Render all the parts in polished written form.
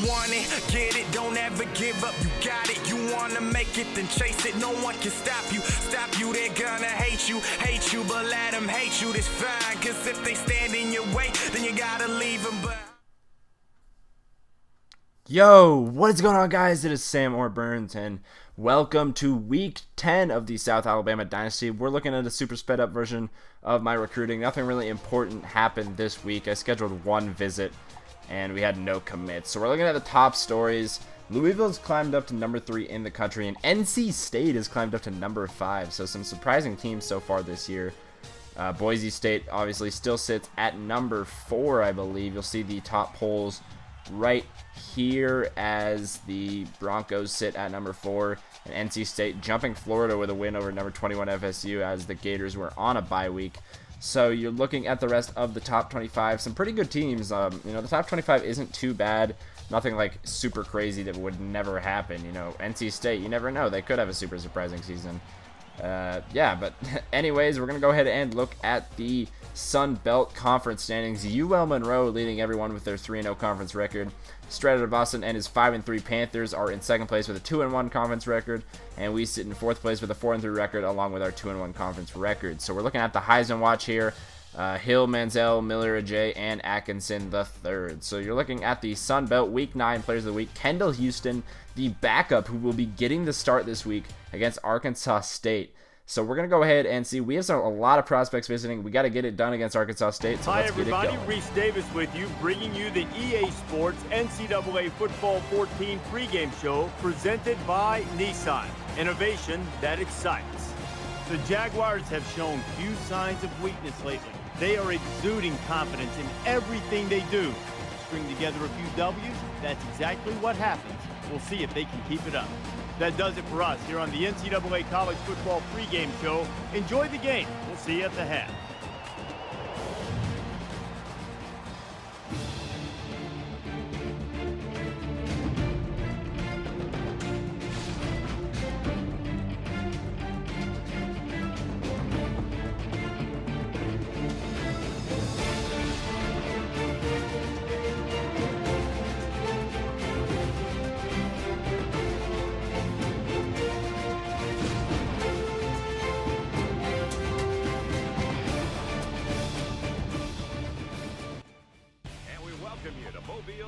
want it, get it, don't ever give up, you got it. You wanna make it, then chase it, no one can stop you. Stop you, they're gonna hate you, but let them hate you, that's fine. Cause if they stand in your way, then you gotta leave them, but... Yo, what is going on, guys? It is Sam or Burns, and welcome to week 10 of the South Alabama Dynasty. We're looking at a super sped up version of my recruiting. Nothing really important happened this week. I scheduled one visit, and we had no commits. So we're looking at the top stories. Louisville's climbed up to number 3 in the country, and NC State has climbed up to number 5. So some surprising teams so far this year. Boise State obviously still sits at number 4, I believe. You'll see the top polls right here as the Broncos sit at number 4, and NC State jumping Florida with a win over number 21 FSU as the Gators were on a bye week. So you're looking at the rest of the top 25, some pretty good teams. The top 25 isn't too bad. Nothing like super crazy that would never happen. NC State, you never know, they could have a super surprising season. But anyways, we're gonna go ahead and look at the Sun Belt Conference standings. UL Monroe leading everyone with their 3-0 conference record. Straight out of Boston and his 5-3 Panthers are in second place with a 2-1 conference record, and we sit in fourth place with a 4-3 record along with our 2-1 conference record. So we're looking at the Heisman watch here. Hill, Manziel, Miller, Ajay, and Atkinson the third. So you're looking at the Sun Belt Week 9 Players of the Week. Kendall Houston, the backup, who will be getting the start this week against Arkansas State. So we're going to go ahead and see. We have a lot of prospects visiting. We got to get it done against Arkansas State. So Hi, let's everybody. Get it going. Reese Davis with you, bringing you the EA Sports NCAA Football 14 pregame show presented by Nissan. Innovation that excites. The Jaguars have shown few signs of weakness lately. They are exuding confidence in everything they do. String together a few W's, that's exactly what happens. We'll see if they can keep it up. That does it for us here on the NCAA College Football pregame show. Enjoy the game. We'll see you at the half.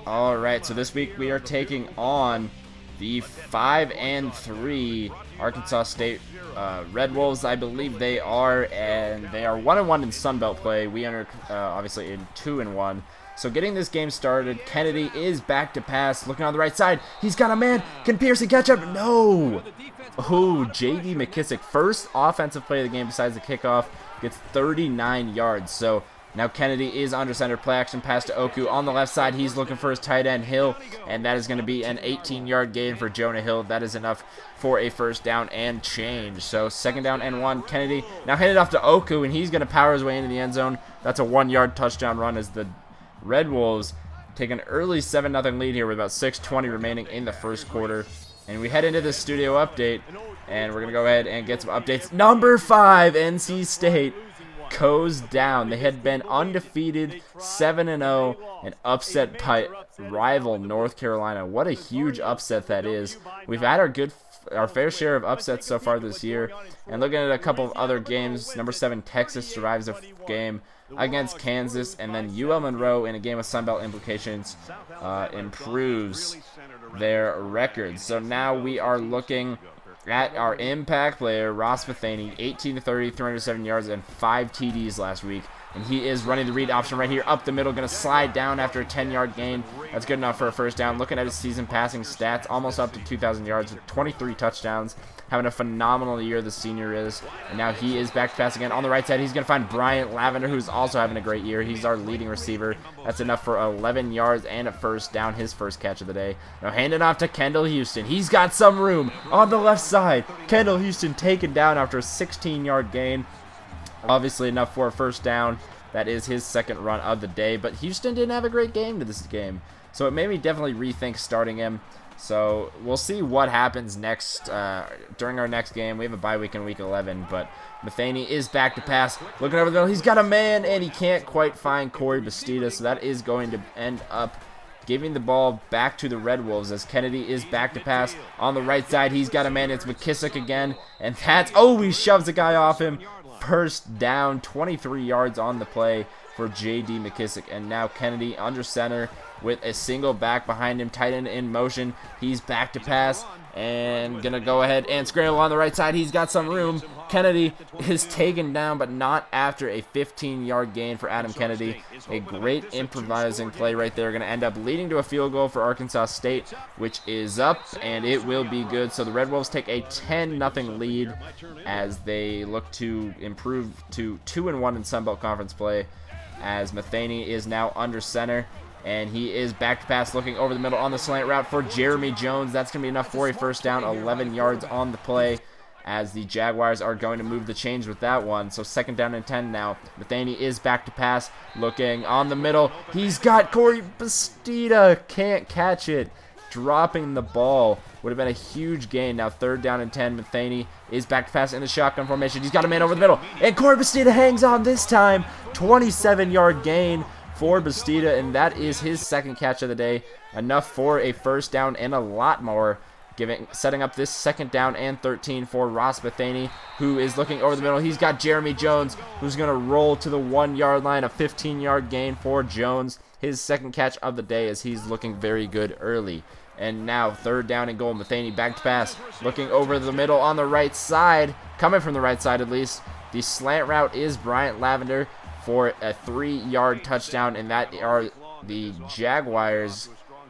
Alright, so this week we are taking on the 5-3 Arkansas State Red Wolves, I believe they are, and they are 1-1 in Sun Belt play. We enter obviously in 2-1. So getting this game started, Kennedy is back to pass, looking on the right side. He's got a man. Can Pearson catch up? No. Oh, J.D. McKissick, first offensive play of the game besides the kickoff, gets 39 yards. So now Kennedy is under center, play action pass to Oku on the left side. He's looking for his tight end, Hill, and that is going to be an 18-yard gain for Jonah Hill. That is enough for a first down and change. So second down and 1. Kennedy now handed off to Oku, and he's going to power his way into the end zone. That's a 1-yard touchdown run as the Red Wolves take an early 7-0 lead here with about 6:20 remaining in the first quarter. And we head into the studio update, and we're going to go ahead and get some updates. Number 5, NC State goes down. They had been undefeated, 7-0, and upset by rival North Carolina. What a huge upset that is. We've had our fair share of upsets so far this year. And looking at a couple of other games, number 7 Texas survives a game against Kansas, and then UL Monroe in a game with Sun Belt implications improves their record. So now we are looking at our impact player, Ross Bethany, 18-30, 307 yards, and 5 TDs last week. And he is running the read option right here up the middle, going to slide down after a 10-yard gain. That's good enough for a first down. Looking at his season passing stats, almost up to 2,000 yards with 23 touchdowns. Having a phenomenal year, the senior is. And now he is back to pass again. On the right side, he's going to find Bryant Lavender, who's also having a great year. He's our leading receiver. That's enough for 11 yards and a first down, his first catch of the day. Now handing off to Kendall Houston. He's got some room on the left side. Kendall Houston taken down after a 16-yard gain. Obviously enough for a first down. That is his second run of the day. But Houston didn't have a great game to this game. So it made me definitely rethink starting him. So we'll see what happens next during our next game. We have a bye week in week 11, but Matheny is back to pass. Looking over the middle, he's got a man, and he can't quite find Corey Bastida, so that is going to end up giving the ball back to the Red Wolves as Kennedy is back to pass on the right side. He's got a man. It's McKissick again, and that's, oh, he shoves a guy off him. First down, 23 yards on the play for J.D. McKissick, and now Kennedy under center with a single back behind him, tight end in motion. He's back to pass and gonna go ahead and scramble on the right side. He's got some room. Kennedy is taken down, but not after a 15-yard gain for Adam Kennedy. A great improvising play right there, gonna end up leading to a field goal for Arkansas State, which is up, and it will be good. So the Red Wolves take a 10-0 lead as they look to improve to 2-1 in Sun Belt Conference play, as Matheny is now under center. And he is back to pass, looking over the middle on the slant route for Jeremy Jones. That's going to be enough for a first down, 11 yards on the play, as the Jaguars are going to move the chains with that one. So 2nd down and 10 now. Matheny is back to pass, looking on the middle. He's got Corey Bastida. Can't catch it. Dropping the ball. Would have been a huge gain. Now 3rd down and 10. Matheny is back to pass in the shotgun formation. He's got a man over the middle. And Corey Bastida hangs on this time. 27-yard gain for Bastida, and that is his 2nd catch of the day. Enough for a first down and a lot more, setting up this 2nd down and 13 for Ross Matheny, who is looking over the middle. He's got Jeremy Jones, who's going to roll to the 1-yard line. A 15-yard gain for Jones, his 2nd catch of the day, as he's looking very good early. And now 3rd down and goal. Matheny back to pass, looking over the middle on the right side, coming from the right side at least. The slant route is Bryant Lavender for a 3-yard touchdown, and that are the Jaguars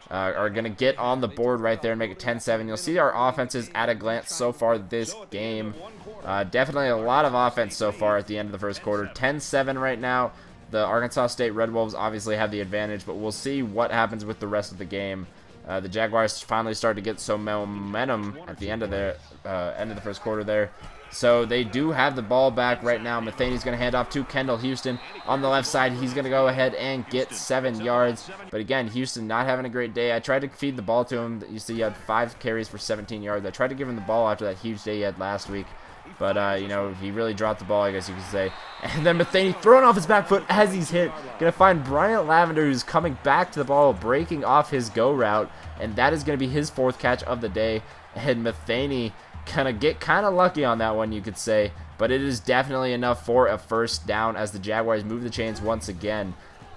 are going to get on the board right there and make it 10-7. You'll see our offenses at a glance so far this game. Definitely a lot of offense so far at the end of the first quarter. 10-7 right now. The Arkansas State Red Wolves obviously have the advantage, but we'll see what happens with the rest of the game. The Jaguars finally started to get some momentum at the end of the first quarter there. So they do have the ball back right now. Matheny's going to hand off to Kendall Houston on the left side. He's going to go ahead and get 7 yards. But again, Houston not having a great day. I tried to feed the ball to him. You see he had 5 carries for 17 yards. I tried to give him the ball after that huge day he had last week. But, you know, he really dropped the ball, I guess you could say. And then Matheny throwing off his back foot as he's hit. Going to find Bryant Lavender, who's coming back to the ball, breaking off his go route. And that is going to be his 4th catch of the day. And Matheny get kind of lucky on that one, you could say, but it is definitely enough for a first down as the Jaguars move the chains once again.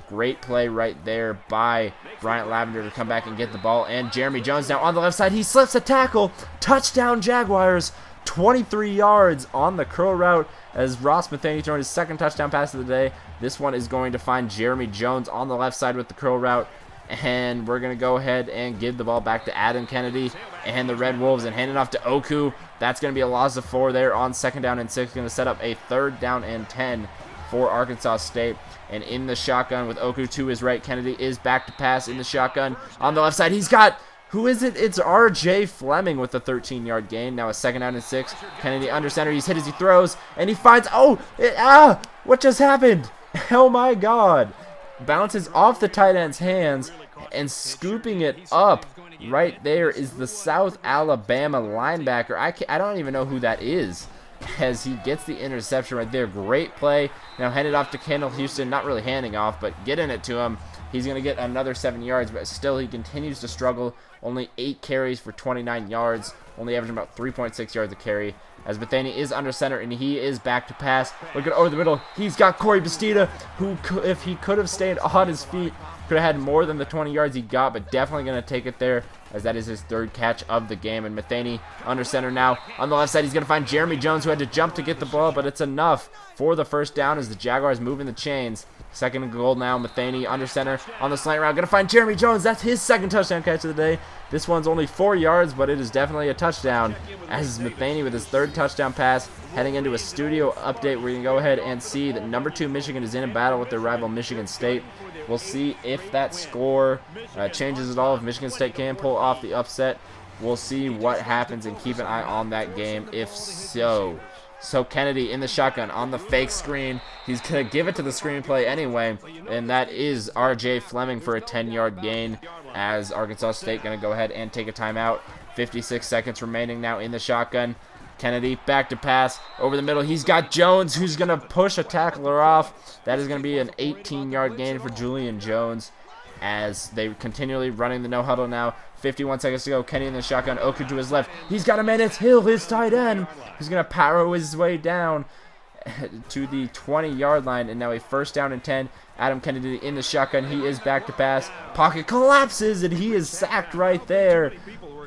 Great play right there by Bryant Lavender to come back and get the ball, and Jeremy Jones now on the left side. He slips a tackle. Touchdown Jaguars. 23 yards on the curl route as Ross Matheny throwing his 2nd touchdown pass of the day. This one is going to find Jeremy Jones on the left side with the curl route. And we're going to go ahead and give the ball back to Adam Kennedy and the Red Wolves and hand it off to Oku. That's going to be a loss of 4 there on 2nd down and 6. Going to set up a 3rd down and 10 for Arkansas State. And in the shotgun with Oku to his right, Kennedy is back to pass in the shotgun. On the left side, he's got, who is it? It's R.J. Fleming with a 13-yard gain. Now a 2nd down and 6. Kennedy under center. He's hit as he throws. And he finds, what just happened? Oh my God. Bounces off the tight end's hands, and scooping it up right there is the South Alabama linebacker. I don't even know who that is, as he gets the interception right there. Great play. Now handed off to Kendall Houston. Not really handing off, but getting it to him. He's going to get another 7 yards, but still he continues to struggle. Only 8 carries for 29 yards, only averaging about 3.6 yards a carry. As Matheny is under center, and he is back to pass. Looking over the middle, he's got Corey Bastida, who, if he could have stayed on his feet, could have had more than the 20 yards he got, but definitely going to take it there, as that is his 3rd catch of the game. And Matheny under center now. On the left side, he's going to find Jeremy Jones, who had to jump to get the ball, but it's enough for the first down as the Jaguars moving the chains. 2nd and goal now. Matheny under center on the slant route. Going to find Jeremy Jones. That's his 2nd touchdown catch of the day. This one's only 4 yards, but it is definitely a touchdown. As Matheny with his 3rd touchdown pass, heading into a studio update where you can go ahead and see that number 2 Michigan is in a battle with their rival Michigan State. We'll see if that score changes at all. If Michigan State can pull off the upset, we'll see what happens and keep an eye on that game if so. So Kennedy in the shotgun on the fake screen. He's going to give it to the screenplay anyway, and that is R.J. Fleming for a 10-yard gain, as Arkansas State going to go ahead and take a timeout. 56 seconds remaining now in the shotgun. Kennedy back to pass over the middle. He's got Jones, who's going to push a tackler off. That is going to be an 18-yard gain for Julian Jones. as they continually running the no huddle now. 51 seconds to go. Kenny in the shotgun. Oku to his left. He's got a man. It's Hill, his tight end. He's going to power his way down to the 20-yard line, and now a first down and 10. Adam Kennedy in the shotgun. He is back to pass. Pocket collapses, and he is sacked right there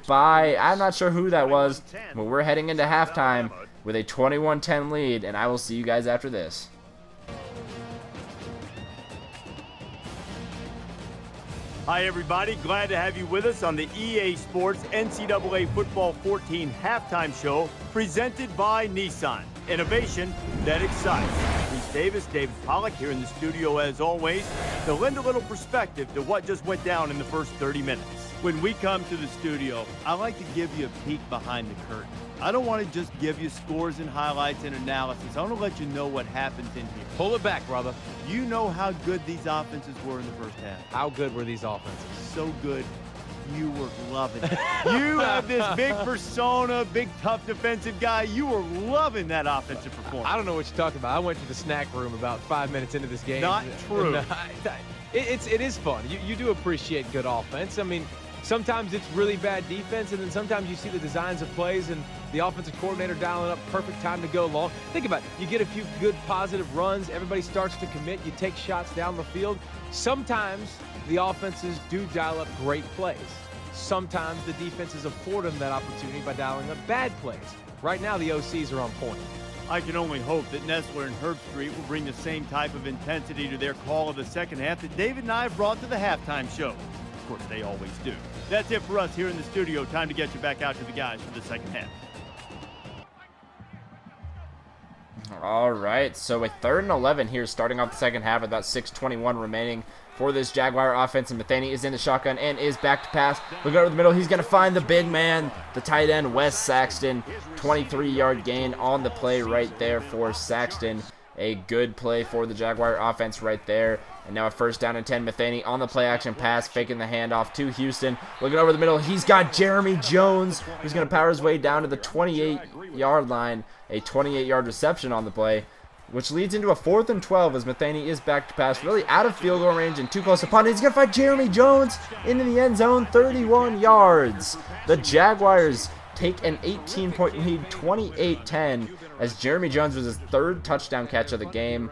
by, I'm not sure who that was, but we're heading into halftime with a 21-10 lead, and I will see you guys after this. Hi, everybody. Glad to have you with us on the EA Sports NCAA Football 14 halftime show presented by Nissan. Innovation that excites. Reese Davis, David Pollock here in the studio as always to lend a little perspective to what just went down in the first 30 minutes. When we come to the studio, I like to give you a peek behind the curtain. I don't want to just give you scores and highlights and analysis. I want to let you know what happens in here. Pull it back, brother. You know how good these offenses were in the first half. How good were these offenses? So good, you were loving it. You have this big persona, big tough defensive guy. You were loving that offensive performance. I don't know what you're talking about. I went to the snack room about 5 minutes into this game. Not true. It is fun. You do appreciate good offense. I mean, sometimes it's really bad defense, and then sometimes you see the designs of plays and the offensive coordinator dialing up perfect time to go long. Think about it. You get a few good positive runs. Everybody starts to commit. You take shots down the field. Sometimes the offenses do dial up great plays. Sometimes the defenses afford them that opportunity by dialing up bad plays. Right now, the OCs are on point. I can only hope that Nestler and Herbstreit will bring the same type of intensity to their call of the second half that David and I have brought to the halftime show. Of course, they always do. That's it for us here in the studio. Time to get you back out to the guys for the second half. All right, so a 3rd and 11 here starting off the second half with about 6:21 remaining for this Jaguar offense, and Matheny is in the shotgun and is back to pass. Look over the middle. He's going to find the big man, the tight end, Wes Saxton. 23-yard gain on the play right there for Saxton. A good play for the Jaguar offense right there. And now a first down and 10. Matheny on the play action pass, faking the handoff to Houston. Looking over the middle. He's got Jeremy Jones, who's going to power his way down to the 28-yard line. A 28-yard reception on the play, which leads into a 4th and 12 as Matheny is back to pass, really out of field goal range and too close upon it. He's going to find Jeremy Jones into the end zone, 31 yards. The Jaguars take an 18-point lead, 28-10, as Jeremy Jones was his 3rd touchdown catch of the game.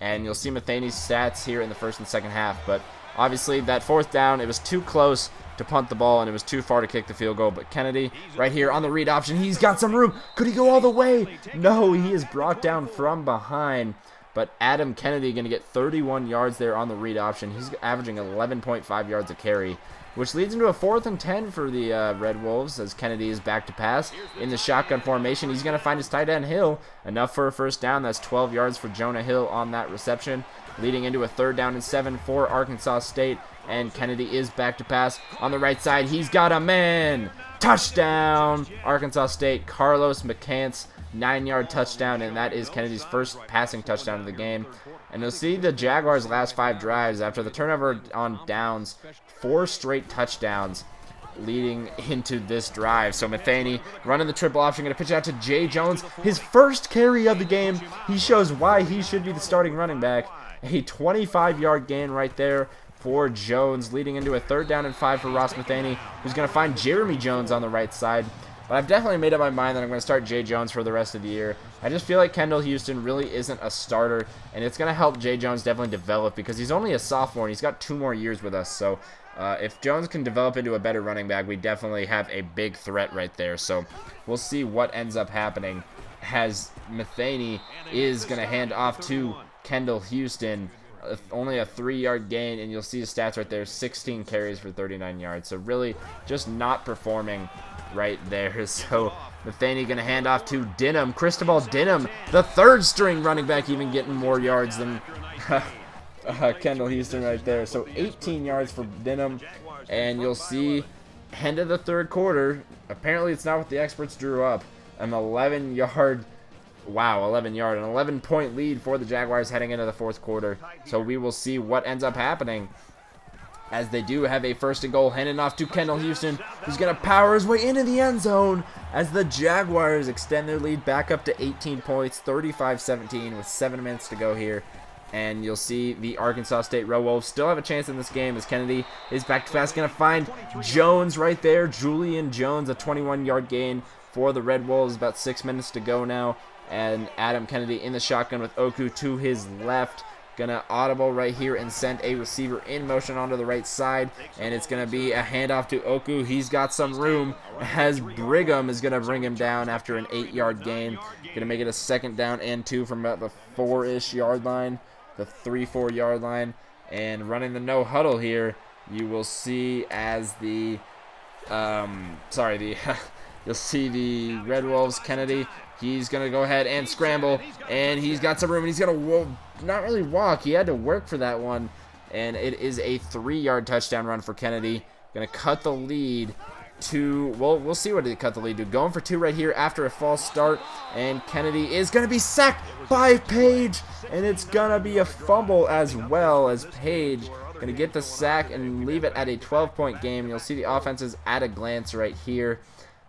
And you'll see Matheny's stats here in the first and second half. But obviously that 4th down, it was too close to punt the ball, and it was too far to kick the field goal. But Kennedy right here on the read option, he's got some room. Could he go all the way? No, he is brought down from behind. But Adam Kennedy going to get 31 yards there on the read option. He's averaging 11.5 yards a carry, which leads into a 4th and 10 for the Red Wolves as Kennedy is back to pass. In the shotgun formation, he's going to find his tight end Hill. Enough for a first down. That's 12 yards for Jonah Hill on that reception, leading into a 3rd down and 7 for Arkansas State. And Kennedy is back to pass on the right side. He's got a man. Touchdown! Arkansas State, Carlos McCants, 9-yard touchdown, and that is Kennedy's first passing touchdown of the game. And you'll see the Jaguars' last 5 drives after the turnover on downs, 4 straight touchdowns leading into this drive. So Matheny running the triple option, going to pitch it out to Jay Jones. His first carry of the game. He shows why he should be the starting running back. A 25-yard gain right there for Jones, leading into a 3rd down and 5 for Ross Matheny, who's going to find Jeremy Jones on the right side. But I've definitely made up my mind that I'm going to start Jay Jones for the rest of the year. I just feel like Kendall Houston really isn't a starter, and it's going to help Jay Jones definitely develop because he's only a sophomore and he's got 2 more years with us. So if Jones can develop into a better running back, we definitely have a big threat right there. So we'll see what ends up happening as Matheny is going to hand off to Kendall Houston. Only a 3-yard gain, and you'll see his stats right there, 16 carries for 39 yards. So really just not performing right there. So Matheny going to hand off to Dinham, Cristobal Dinham, the 3rd string running back, even getting more yards than Kendall Houston right there. So 18 yards for Dinham, and you'll see end of the 3rd quarter. Apparently it's not what the experts drew up. An 11-yard Wow, 11-yard, an 11-point lead for the Jaguars heading into the 4th quarter. So we will see what ends up happening as they do have a 1st and goal handing off to Kendall Houston, who's going to power his way into the end zone as the Jaguars extend their lead back up to 18 points, 35-17 with 7 minutes to go here And you'll see the Arkansas State Red Wolves still have a chance in this game as Kennedy is back to pass. Going to find Jones right there. Julian Jones, a 21-yard gain for the Red Wolves. About 6 minutes to go now. And Adam Kennedy in the shotgun with Oku to his left. Going to audible right here and send a receiver in motion onto the right side. And it's going to be a handoff to Oku. He's got some room as Brigham is going to bring him down after an 8-yard gain. Going to make it a 2nd down and 2 from about the 4-ish yard line. The 3-4 yard line, and running the no huddle here, you will see as the you'll see the Red Wolves Kennedy. He's gonna go ahead and scramble, and he's got some room, and he's gonna not really walk. He had to work for that one, and it is a 3-yard touchdown run for Kennedy. Gonna cut the lead to, well, we'll see what he cut the lead to. Going for 2 right here after a false start, and Kennedy is going to be sacked by Page, and it's going to be a fumble as well, as Page going to get the sack and leave it at a 12-point game. You'll see the offenses at a glance right here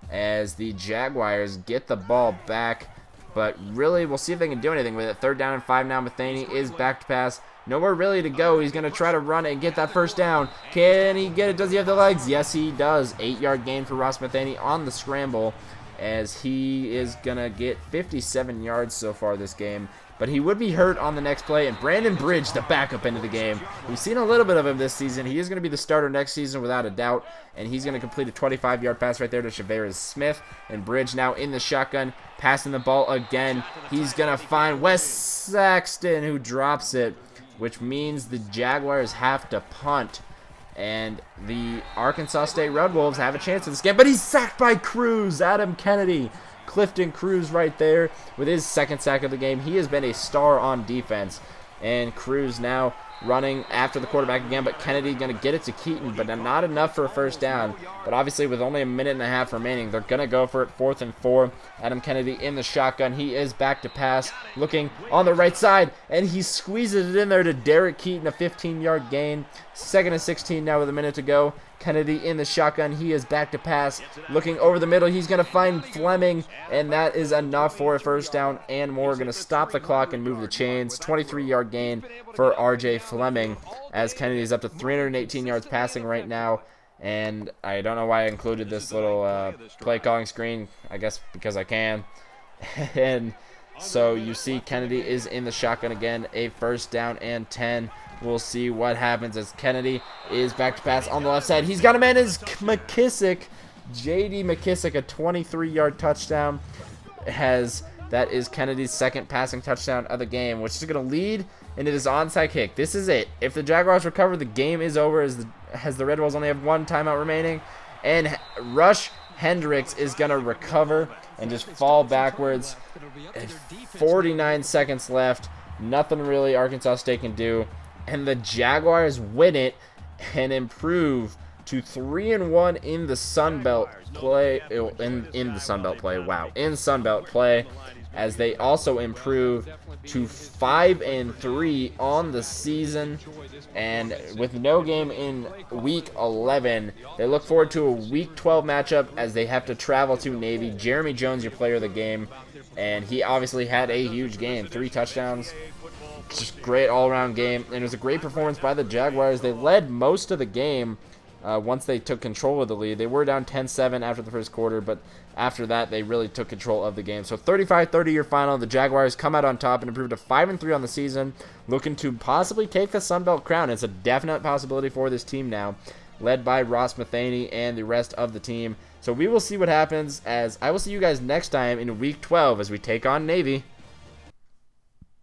as the Jaguars get the ball back, but really we'll see if they can do anything with it. 3rd down and 5 now. Matheny is back to pass. Nowhere really to go. He's going to try to run and get that 1st down. Can he get it? Does he have the legs? Yes, he does. 8-yard gain for Ross Matheny on the scramble, as he is going to get 57 yards so far this game. But he would be hurt on the next play. And Brandon Bridge, the backup into the game. We've seen a little bit of him this season. He is going to be the starter next season without a doubt. And he's going to complete a 25-yard pass right there to Shavarius Smith. And Bridge now in the shotgun, passing the ball again. He's going to find Wes Saxton, who drops it, which means the Jaguars have to punt. And the Arkansas State Red Wolves have a chance in this game, but he's sacked by Cruz. Adam Kennedy, Clifton Cruz right there with his 2nd sack of the game. He has been a star on defense. And Cruz now running after the quarterback again, but Kennedy going to get it to Keaton, but not enough for a 1st down. But obviously with only a minute and a half remaining, they're going to go for it. 4th and 4. Adam Kennedy in the shotgun. He is back to pass, looking on the right side, and he squeezes it in there to Derek Keaton, a 15-yard gain. 2nd and 16 now with a minute to go. Kennedy in the shotgun. He is back to pass, looking over the middle. He's going to find Fleming, and that is enough for a 1st down and more. Going to stop the clock and move the chains. 23-yard gain for R.J. Fleming, as Kennedy is up to 318 yards passing right now. And I don't know why I included this little play calling screen. I guess because I can. And so you see Kennedy is in the shotgun again. A 1st down and 10. We'll see what happens as Kennedy is back to pass on the left side. He's got a man as McKissick. J.D. McKissick, a 23-yard touchdown. That is Kennedy's 2nd passing touchdown of the game, which is going to lead into this onside kick. This is it. If the Jaguars recover, the game is over, as the Red Wolves only have 1 timeout remaining. And Rush Hendricks is going to recover and just fall backwards. 49 seconds left. Nothing really Arkansas State can do. And the Jaguars win it and improve to 3-1 in the Sun Belt play. In the Sun Belt play, wow, in Sun Belt play, as they also improve to 5-3 on the season. And with no game in Week 11, they look forward to a Week 12 matchup as they have to travel to Navy. Jeremy Jones, your player of the game, and he obviously had a huge game, 3 touchdowns. Just great all-around game, and it was a great performance by the Jaguars. They led most of the game once they took control of the lead. They were down 10-7 after the 1st quarter, but after that, they really took control of the game. So 35-30 your final. The Jaguars come out on top and improved to 5-3 on the season, looking to possibly take the Sun Belt crown. It's a definite possibility for this team now, led by Ross Matheny and the rest of the team. So we will see what happens, as I will see you guys next time in Week 12 as we take on Navy.